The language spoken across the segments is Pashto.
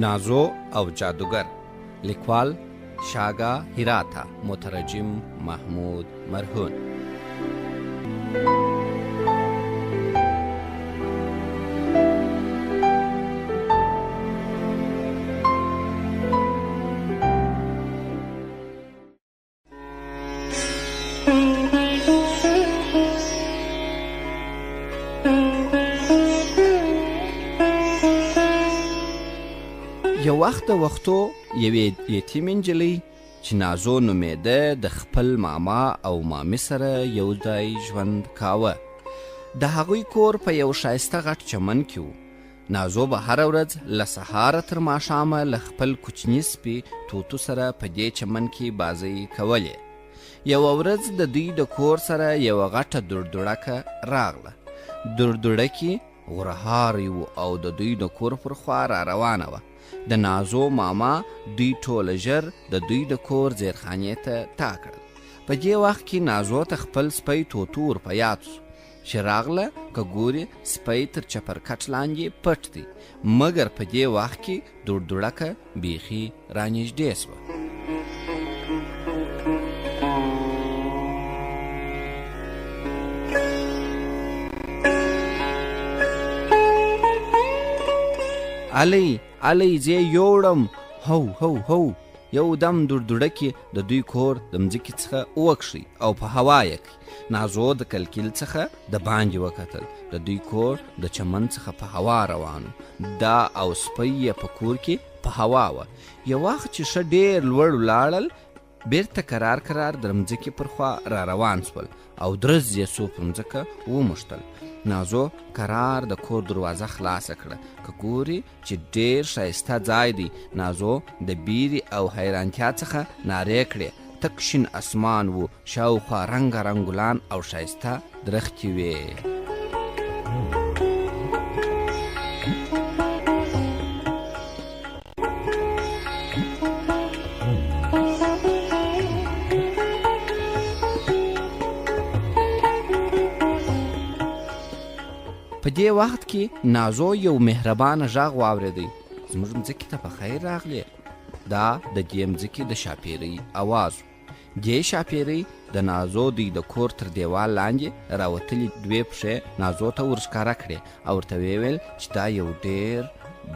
نازو او جادوگر، لیکوال شاگا هیراتا، مترجم محمود مرهون. یو وخت د وختو یوې یتیم نجلۍ چې نازو نومېده د خپل ماما او مامي سره یو ځای ژوند کاوه. د هغوی کور په یو ښایسته غټ چمن کې و. نازو به هره ورځ له سهاره تر ماښامه له خپل کوچني سپي توتو سره په دې چمن کې بازۍ کولې. یوه ورځ د دوی د کور سره یوه غټه دردوړکه راغله. دردوړکې غرهاری و او د دوی د کور پر خوا را روانه وه. د نازو ماما دوی ټوله ژر د دوی د کور زیرخانې ته تا کړل. په دې وخت کې نازو ته خپل سپی توتو ور په یاد سو چې راغله که ګوري سپی تر چپرکټ لاندې پټ دی، مګر په دې وخت کې دردوړکه بیخي رانږدې سوه. الی زه یوړم، هو هو هو. یو دم دردوړکې د دوی کور د مځکې څخه وکښی او په هوا یې کړی. نازو د کلکیل څخه د باندې وکتل. د دوی کور د چمن څخه په هوا روانو. دا او سپی یې په کور کې په هوا وه. یو وخت چې ښه ډېر لوړ ولاړل، بیرته کرار د مځکې پر خوا را روان سول او درز یې څو پر مځکه وموښتل. نازو کرار د کور دروازه خلاصه کړه. که ګوري چې ډېر ښایسته ځای دی. نازو د بیرې او حیرانتیا څخه نارې کړې. تک شین اسمان و، شاوخوا رنګارنګ ګلان او ښایسته درختې وې. په دې وخت کې نازو یو مهربانه غږ واورېدی. زموږ مځکې ته په خیر راغلې. دا د دې مځکې د شاپیرۍ اواز و. دې شاپیرۍ د نازو دوی د کور تر دیوال لاندې راوتلي دوې پښې نازو ته ورښکاره کړې او ورته ویل چې دا یو ډېر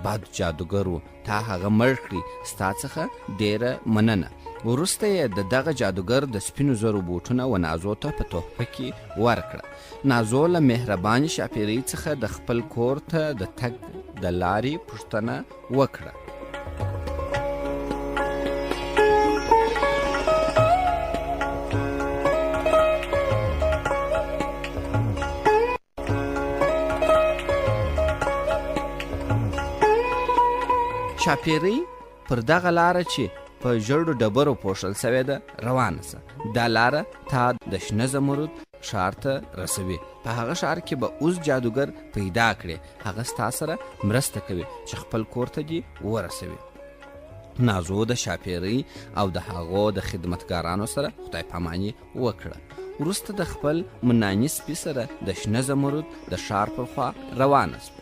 بد جادوګر و، تا هغه مړ کړي، ستا څخه ډېره مننه. وروسته یې د دغه جادوګر د سپینو زرو بوټونه و نازو ته په تحفه کې ورکړه. نازو له مهربانې شاپیرۍ څخه د خپل کور ته د تګ د لارې پوښتنه وکړه. شاپیرۍ پر دغه لاره چې په ژړو ډبرو پوښل سوې ده روانه سه. دا لاره تا د شنه زمرد ښار ته رسوي. په هغه ښار کې به اوس جادوګر پیدا کړې. هغه ستا سره مرسته کوي چې خپل کور ته دې ورسوي. نازو د شاپیرۍ او د هغو د خدمتګارانو سره خدای پاماني وکړه. وروسته د خپل مناني سپي سره د شنه زمرد د ښار پر خوا روانه سوه.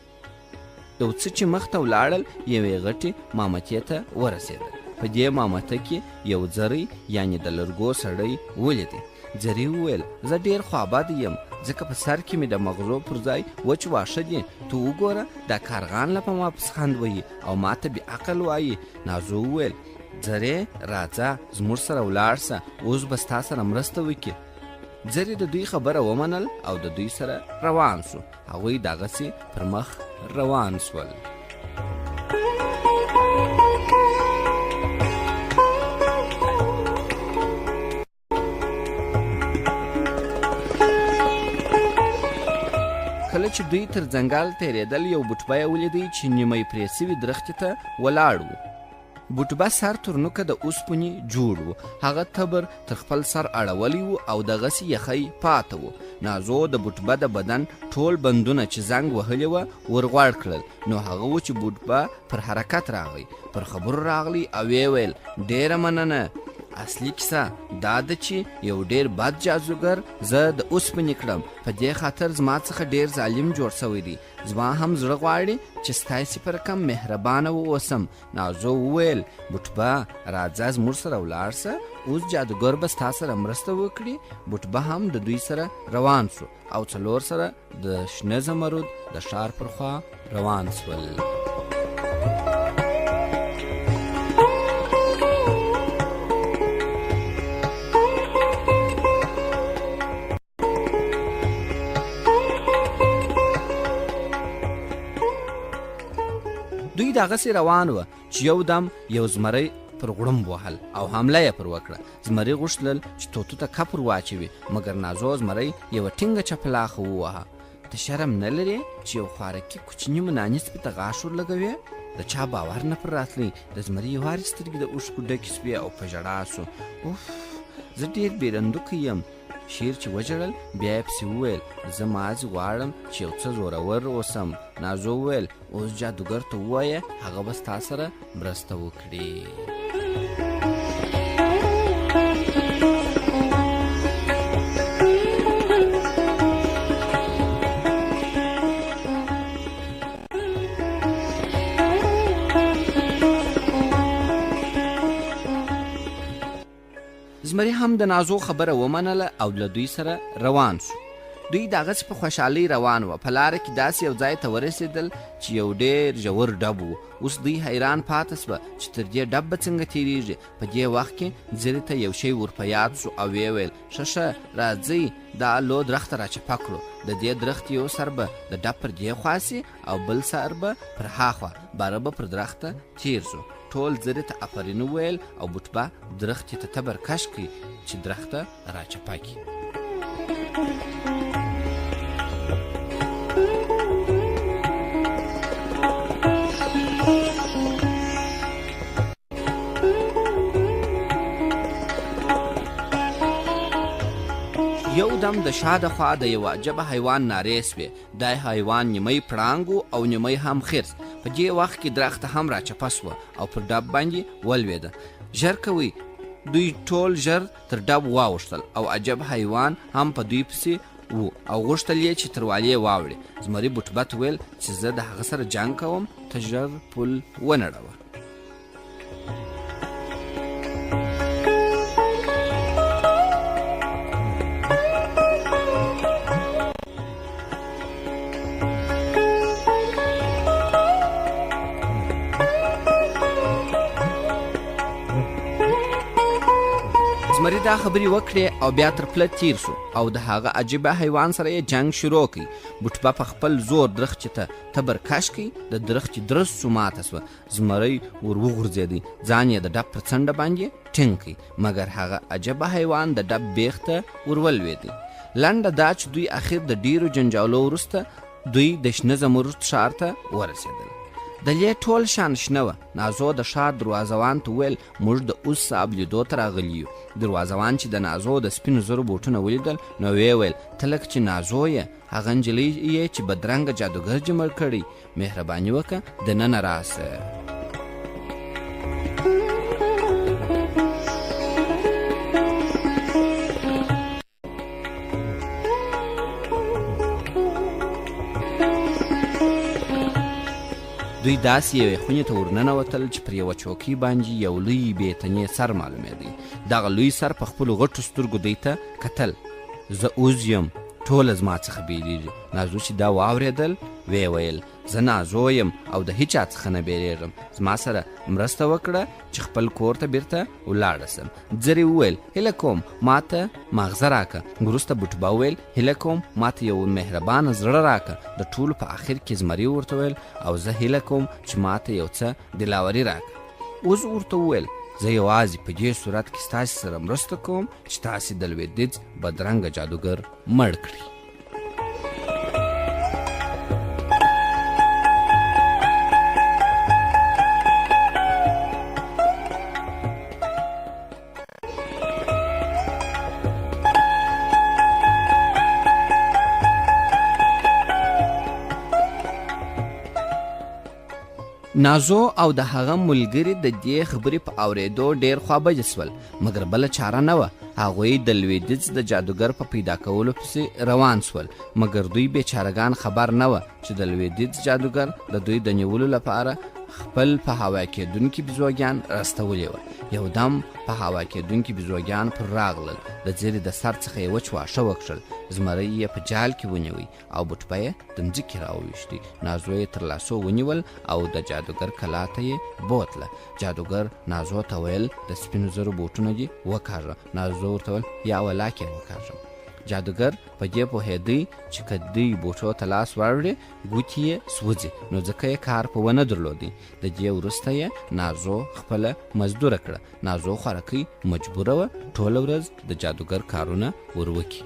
یو څه چې مخته ولاړل یوې غټې مامتې ته ورسېدل. په دې مامته کې یو زری یعنې د لرګو سړی ولیدی. زری وویل زه ډېر خوابد یم، ځکه په سر کې مې د مغزو پر ځای وچ واښه دي. تو وګوره دا کارغان له په ما پس خند وهي او ما ته بې عقل وایي. نازو وویل زری راځه زموږ سره ولاړ سه، اوس به ستا سره مرسته وکړي. زری د دوی خبره ومنل او د دوی سره روان سو. هغوی دغسې پر مخ روان سول. کله چې دوی تر ځنګل تېرېدل، یو بوټبه یې ولیدی چې نیمه پرې سوي درختې ته ولاړ و. بوټبه سر ترنوکه د اوسپنې جوړ و. هغه تبر تر خپل سر اړولی و او دغسې یخی پاته و. نازو د بوټبه د بدن ټول بندونه چې زنګ وهلي وه ورغوړ کړل. نو هغه و چې بوټبه پر حرکت راغی، پر خبرو راغلی او ویې ویل ډېره مننه. اصلي کیسه دا ده چې یو ډیر بد جادوګر زه د اوسپنې کړم، په دې خاطر زما څخه ډیر ظالم جوړ شوی دی. زما هم زړه غواړي چې ستاسې پر کم مهربانه واوسم. نازو وویل بوټبه راځه زموږ سره ولاړ شه، اوس جادوګر به ستا سره مرسته وکړي. بوټبه هم د دوی سره روان شو او څلور سره د شنه زمرود د ښار پر خوا روان شول. دوی دغسې روان وه چې یو دم یو زمری پر غړومب وهل او حمله یې پر وکړه. زمري غوښتل چې طوطو ته کپر واچوي، مګر نازو زمری یوه ټینګه چپلاخه ووهه. ته شرم نه لرې چې یو خوارکي کوچني مناني سپي ته غاښ ورلګوې؟ د چا باور نه پر راتلی. د زمري یوارې سترګې د اوښکو ډکې سوې او په ژړا سو. اوف، زه ډېر بېرندوکی یم. شیر چې وژړل بیا یې پسې وویل زه مازې غواړم چې یو څه زورور اوسم. نازو وویل اوس جادوګر ته ووایه هغه به ستا سره مرسته وکړي. زمري هم د نازو خبره ومنله او له دوی سره روان شو. دوی دغسې په خوشحالۍ روان وه. په لاره کې داسې یو ځای ته ورسېدل چې یو ډېر ژور ډب و. اوس دوی حیران پاته سوه چې تر دې ډب به څنګه تېرېږي. په دې وخت کې زري ته یو شی ور په یاد شو او ویې ویل ښه راځئ دا لو درخته راچپه کړو. د دې درخت یو سر به د ډب پر دې خوا سي او بل سر به پر هاخوا، باره به پر درخته تیر شو. ټول زري ته آفرین وویل او بوټبه درختې ته تبر کش کړي چې درخته راچپه کړي. یو دم د شاده خوا د یو عجبه حیوان نارې سوې. دا حیوان نیمی پړانګ او نیمی هم خرس. په دې وخت کې درخته هم راچپه سوه او پر ډب باندې ولوېده. ژر کوئ. دوی ټول ژر تر ډب واوښتل او عجب حیوان هم په دوی پسې و او غوښتل یې چې تروالې واوړي. زمري بوټبه ته ویل چې زه د هغه سره جنګ کوم، ته ژر پل ونړوه. زمري دا خبرې وکړې او بیا تر پله تیر شو او د هغه عجیبه حیوان سره یې جنګ شروع کړي. بوټبه په خپل زور درخچې ته تبر کش کړي. د درخچې درز سو ماته سوه. زمری ور وغورځېدی، ځان یې د ډب پر څنډه باندې ټینګ کړي، مګر هغه عجیبه حیوان د ډب بیخ ته ور ولوېدی. لنډه دا چې دوی اخر د ډیرو جنجالو وروسته دوی د شنه زمرد ښار ته ورسېدل. د لې ټول شان شنه وه. نازو د ښار دروازوان ته وویل موږ د اوس صاحب لیدو ته راغلي یو. دروازوان چې د نازو د سپینو زرو بوټونه ولیدل نو ویې ویل ته لکه چې نازو یې، هغه نجلۍ یې چې بدرنګه جادوګر جمع کړی، مهرباني وکړه دننه راسه. دوی داسې یوې خونې ته ورننوتل چې پر یوه چوکۍ باندې یو لوی بېتنې سر معلومېدی. دغه لوی سر په خپلو غټو سترګو دوی ته کتل. زه اوز یم، ټوله زما څخه بیریږي. نازو چې دا واورېدل ویې ویل زه نازو یم او د هیچا څخه نه بیریږم. زما سره مرسته وکړه چې خپل کور ته بیرته ولاړه سم. زري وویل هیله کوم ما ته ماغزه راکه. وروسته بوټبه وویل هیله کوم ما ته یو مهربانه زړه راکه. د ټولو په آخر کې زمري ورته ویل او زه هیله کوم چې ما ته یو څه دلاوري راکه. اوس ورته وویل زه یوازې په دې صورت کې ستاسې سره مرسته کوم چې تاسې د لوېدیځ بدرنګه جادوګر مړ کړي. نازو او د هغه ملګري د دې خبرې په اورېدو ډېر خوابجه سول، مګر بله چاره نه وه. هغوی د لویدیځ د جادوګر په پیدا کولو پسې روان سول، مګر دوی بیچارهګان خبر نه وه چې د لویدیځ جادوګر د دوی د نیولو لپاره خپل په هوا کېدونکي بیزوګیان راستولي وه. یو دم په هوا کېدونکي بیزوګیان پر راغلل، د زیرې د سر څخه یې وچ واښه وکښل، زمری یې په جال کې ونیوی او بوټبه یې د مځکې راوویشتې. نازو یې تر لاسو ونیول او د جادوګر کلا ته یې بوتله. جادوګر نازو ته ویل د سپینو زرو بوټونه دې وکاږه. نازو ورته ویل یا ولاکې وکاږم. جادوګر په دې پوهېدی چې که دوی بوټو ته لاس واړوي ګوتې یې سوځي، نو ځکه یې کار په ونه درلودی. د دې وروسته یې نازو خپله مزدوره کړه. نازو خوارکۍ مجبوره وه ټوله ورځ د جادوګر کارونه وروکړي.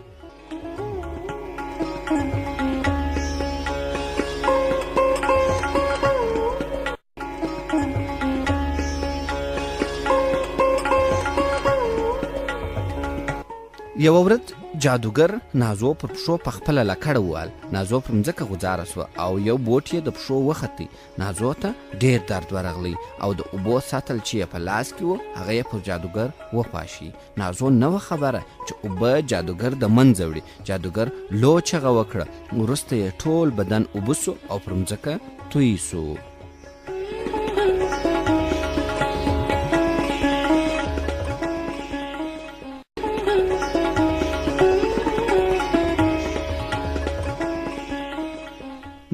یوه ورځ جادوګر نازو پر پښو په خپله لکړه ووهل. نازو پر مځکه غوځاره سوه او یو بوټ یې د پښو وختی. نازو ته ډېر درد ورغلی او د اوبو سطل چې یې په لاس کې و هغه یې پر جادوګر وپاشي. نازو نه وه خبره چې اوبه جادوګر د منځه وړي. جادوګر لو چغه وکړه، وروسته یې ټول بدن اوبه سو او پر مځکه توی سو.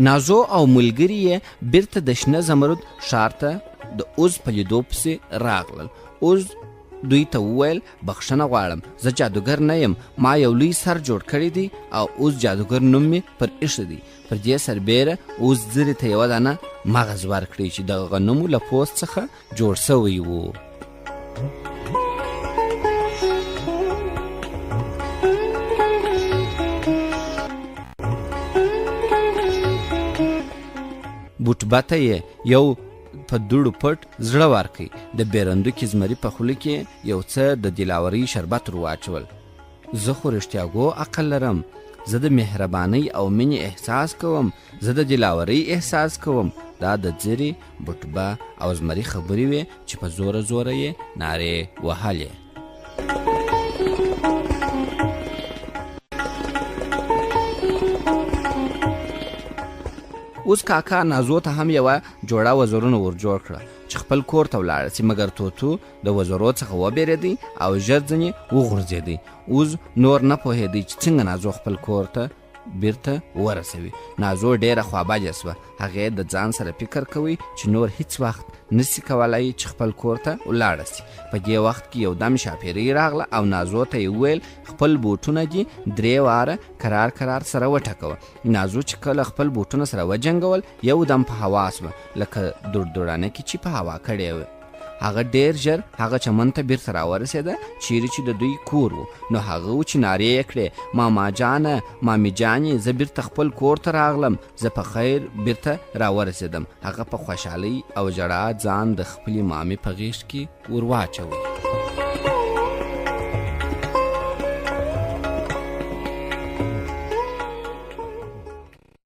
نازو او ملګري یې بیرته د شنه زمرد ښار ته د اوز په لیدو پسې راغلل. اوز دوی ته وویل بخښنه غواړم، زه جادوګر نه یم، ما یو لوی سر جوړ کړی دی او اوس جادوګر نوم مې پر ایښی دی. پر دې سربیره اوس زرې ته یوه دانه مغز ورکړي چې د غنمو له پوست څخه جوړ سوی و. بوټبته یې یو په دوړو پټ زړه ورکړي. د بیرندوکي زمري په خوله کې یو څه د دلاورۍ شربت ور واچول. زه خو رښتیاګو عقل لرم، زه د مهربانۍ او مینې احساس کوم، زه د دلاورۍ احساس کوم. دا د زرې، بوټبه او زمري خبرې وې چې په زوره زوره یې نارې وهلې. اوس کاکا نازو ته هم یوه جوړه وزرونه ور جوړ کړه چې خپل کور ته ولاړه سي، مګر توتو د وزرو څخه وبېرېدی او ژر ځنې وغورځېدی. اوس نور نه پوهېدی چې څنګه نازو خپل کور ته بیرته ورسوي. نازو ډېره خوابجه سوه. هغې د ځان سره فکر کوي چې نور هیڅ وخت نسی کولای چې خپل کور ته ولاړه سي. په دې وخت کې یو دم شاپیرۍ راغله او نازو ته یې وویل خپل بوټونه دې 3 واره کرار سره وټکوه. نازو چې کله خپل بوټونه سره وجنګول یو دم په هوا سوه لکه دوړدوړانه کې چې په هوا کړې وه. هغه ډېر ژر هغه چمن ته بیرته راورسېده چیرې چې د دوی کور و. نو هغه و چې نارې یې کړې ماما جانه، مامي جانې، زه بیرته خپل کور ته راغلم، زه په خیر بیرته راورسېدم. هغه په خوشحالۍ او ژړا ځان د خپلې مامې په غېږ کې ور واچوي.